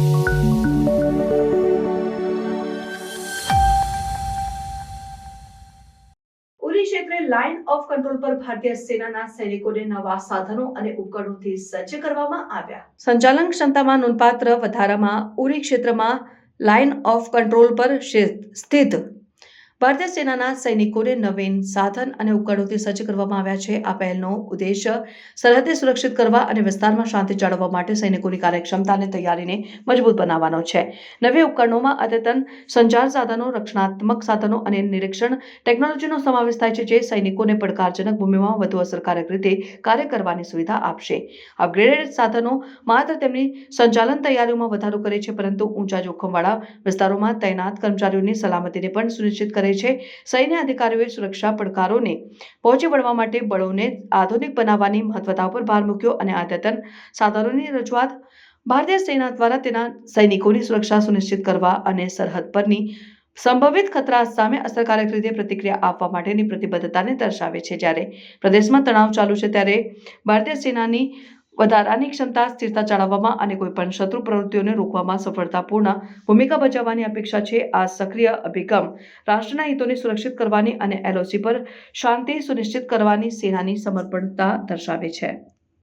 ઉરી ક્ષેત્રે line of control પર ભારતીય સેનાના સૈનિકોને નવા સાધનો અને ઉપકરણોથી સજ્જ કરવામાં આવ્યા. સંચાલન ક્ષમતામાં નોંધપાત્ર વધારામાં ઉરી ક્ષેત્રમાં લાઇન ઓફ કંટ્રોલ પર સ્થિત ભારતીય સેનાના સૈનિકોને નવીન સાધન અને ઉપકરણોથી સજ્જ કરવામાં આવ્યા છે. આ પહેલનો ઉદ્દેશ સરહદને સુરક્ષિત કરવા અને વિસ્તારમાં શાંતિ જાળવવા માટે સૈનિકોની કાર્યક્ષમતા અને તૈયારીને મજબૂત બનાવવાનો છે. નવી ઉપકરણોમાં અદ્યતન સંચાર સાધનો, રક્ષણાત્મક સાધનો અને નિરીક્ષણ ટેકનોલોજીનો સમાવેશ થાય છે, જે સૈનિકોને પડકારજનક ભૂમિમાં વધુ અસરકારક રીતે કાર્ય કરવાની સુવિધા આપશે. અપગ્રેડેડ સાધનો માત્ર તેમની સંચાલન તૈયારીઓમાં વધારો કરે છે, પરંતુ ઊંચા જોખમવાળા વિસ્તારોમાં તૈનાત કર્મચારીઓની સલામતીને પણ સુનિશ્ચિત કરે છે. સૈન્ય અધિકારીઓએ સુરક્ષા પડકારોને પહોંચી વળવા માટે બળોને આધુનિક બનાવવાની મહત્વતા પર ભાર મૂક્યો અને અદ્યતન સાધનોની રજૂઆત ભારતીય સેના દ્વારા તેના સૈનિકોની સુરક્ષા સુનિશ્ચિત કરવા અને સરહદ પરની સંભવિત ખતરા સામે અસરકારક રીતે પ્રતિક્રિયા આપવા માટેની પ્રતિબદ્ધતાને દર્શાવે છે. જ્યારે પ્રદેશમાં તણાવ ચાલુ છે, ત્યારે ભારતીય સેનાની વધારાની ક્ષમતા સ્થિરતા જાળવવામાં અને કોઈપણ શત્રુ પ્રવૃત્તિઓને રોકવામાં સફળતાપૂર્ણ ભૂમિકા ભજવવાની અપેક્ષા છે. આ સક્રિય અભિગમ રાષ્ટ્રના હિતોને સુરક્ષિત કરવાની અને એલઓસી પર શાંતિ સુનિશ્ચિત કરવાની સેનાની સમર્પણતા દર્શાવે છે.